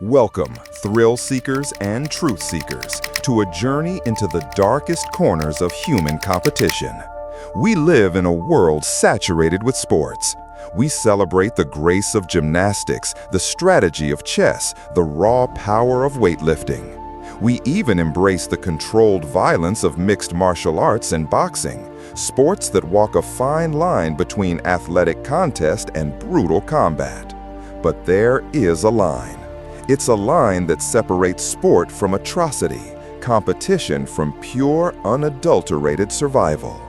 Welcome, thrill seekers and truth seekers, to a journey into the darkest corners of human competition. We live in a world saturated with sports. We celebrate the grace of gymnastics, the strategy of chess, the raw power of weightlifting. We even embrace the controlled violence of mixed martial arts and boxing, sports that walk a fine line between athletic contest and brutal combat. But there is a line. It's a line that separates sport from atrocity, competition from pure, unadulterated survival.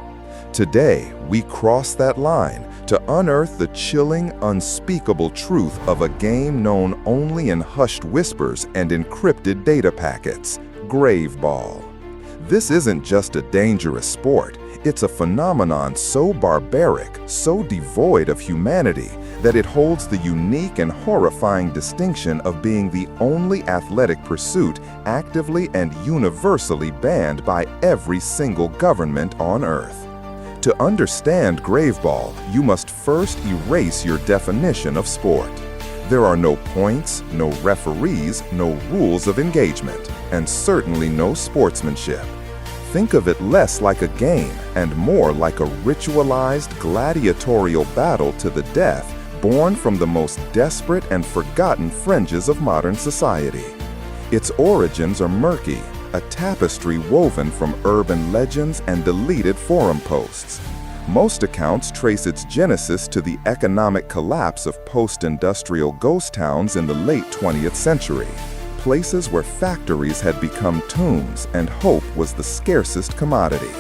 Today, we cross that line to unearth the chilling, unspeakable truth of a game known only in hushed whispers and encrypted data packets, Graveball. This isn't just a dangerous sport, it's a phenomenon so barbaric, so devoid of humanity, that it holds the unique and horrifying distinction of being the only athletic pursuit actively and universally banned by every single government on Earth. To understand Graveball, you must first erase your definition of sport. There are no points, no referees, no rules of engagement, and certainly no sportsmanship. Think of it less like a game and more like a ritualized gladiatorial battle to the death born from the most desperate and forgotten fringes of modern society. Its origins are murky, a tapestry woven from urban legends and deleted forum posts. Most accounts trace its genesis to the economic collapse of post-industrial ghost towns in the late 20th century, places where factories had become tombs and hope was the scarcest commodity.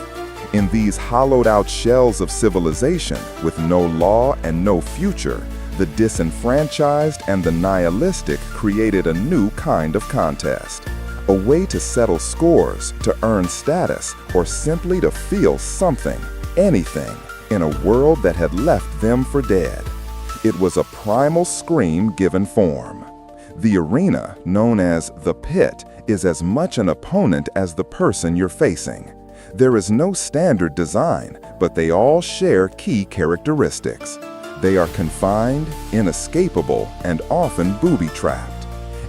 In these hollowed-out shells of civilization, with no law and no future, the disenfranchised and the nihilistic created a new kind of contest. A way to settle scores, to earn status, or simply to feel something, anything, in a world that had left them for dead. It was a primal scream given form. The arena, known as the pit, is as much an opponent as the person you're facing. There is no standard design, but they all share key characteristics. They are confined, inescapable, and often booby-trapped.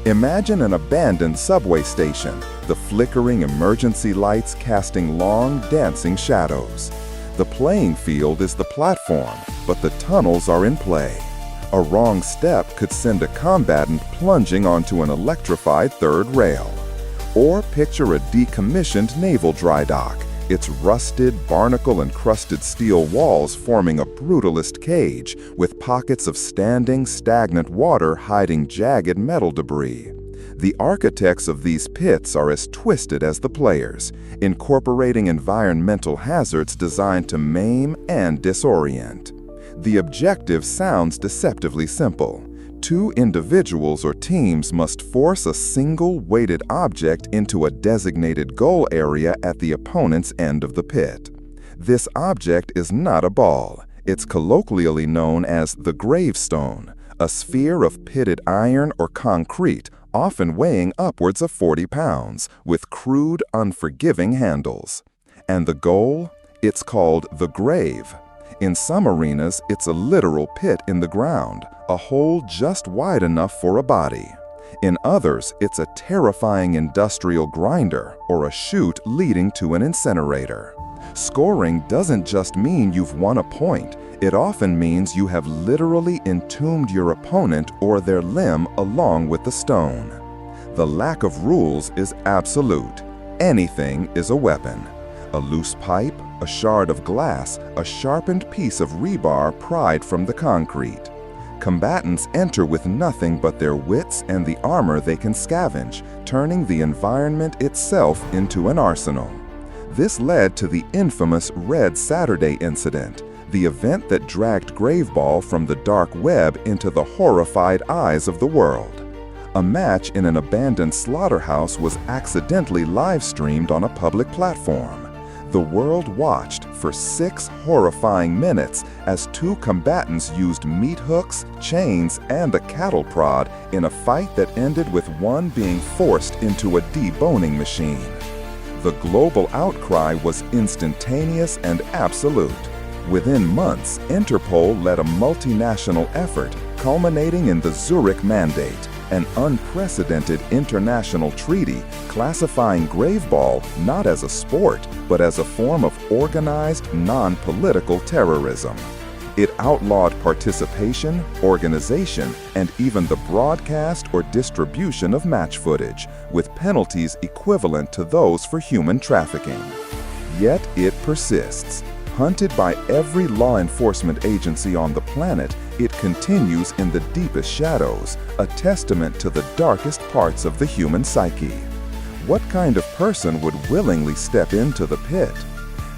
Imagine an abandoned subway station, the flickering emergency lights casting long, dancing shadows. The playing field is the platform, but the tunnels are in play. A wrong step could send a combatant plunging onto an electrified third rail. Or picture a decommissioned naval dry dock, its rusted, barnacle-encrusted steel walls forming a brutalist cage, with pockets of standing, stagnant water hiding jagged metal debris. The architects of these pits are as twisted as the players, incorporating environmental hazards designed to maim and disorient. The objective sounds deceptively simple. Two individuals or teams must force a single weighted object into a designated goal area at the opponent's end of the pit. This object is not a ball. It's colloquially known as the gravestone, a sphere of pitted iron or concrete, often weighing upwards of 40 pounds, with crude, unforgiving handles. And the goal? It's called the grave. In some arenas, it's a literal pit in the ground, a hole just wide enough for a body. In others, it's a terrifying industrial grinder or a chute leading to an incinerator. Scoring doesn't just mean you've won a point. It often means you have literally entombed your opponent or their limb along with the stone. The lack of rules is absolute. Anything is a weapon. A loose pipe, a shard of glass, a sharpened piece of rebar pried from the concrete. Combatants enter with nothing but their wits and the armor they can scavenge, turning the environment itself into an arsenal. This led to the infamous Red Saturday incident, the event that dragged Graveball from the dark web into the horrified eyes of the world. A match in an abandoned slaughterhouse was accidentally live-streamed on a public platform. The world watched for 6 horrifying minutes as two combatants used meat hooks, chains, and a cattle prod in a fight that ended with one being forced into a deboning machine. The global outcry was instantaneous and absolute. Within months, Interpol led a multinational effort, culminating in the Zurich Mandate, an unprecedented international treaty classifying Graveball not as a sport, but as a form of organized, non-political terrorism. It outlawed participation, organization, and even the broadcast or distribution of match footage, with penalties equivalent to those for human trafficking. Yet it persists. Hunted by every law enforcement agency on the planet, it continues in the deepest shadows, a testament to the darkest parts of the human psyche. What kind of person would willingly step into the pit?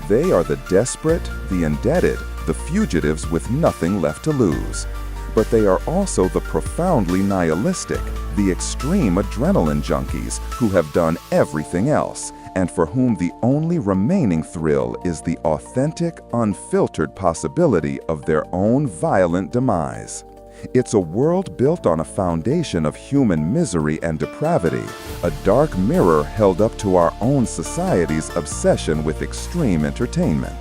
They are the desperate, the indebted, the fugitives with nothing left to lose. But they are also the profoundly nihilistic, the extreme adrenaline junkies who have done everything else, and for whom the only remaining thrill is the authentic, unfiltered possibility of their own violent demise. It's a world built on a foundation of human misery and depravity, a dark mirror held up to our own society's obsession with extreme entertainment.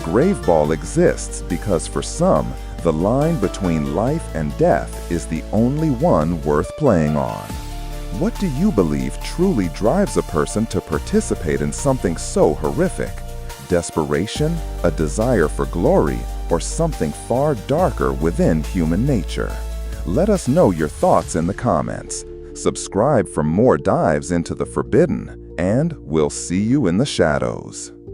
Graveball exists because for some, the line between life and death is the only one worth playing on. What do you believe truly drives a person to participate in something so horrific? Desperation, a desire for glory, or something far darker within human nature? Let us know your thoughts in the comments. Subscribe for more dives into the forbidden, and we'll see you in the shadows.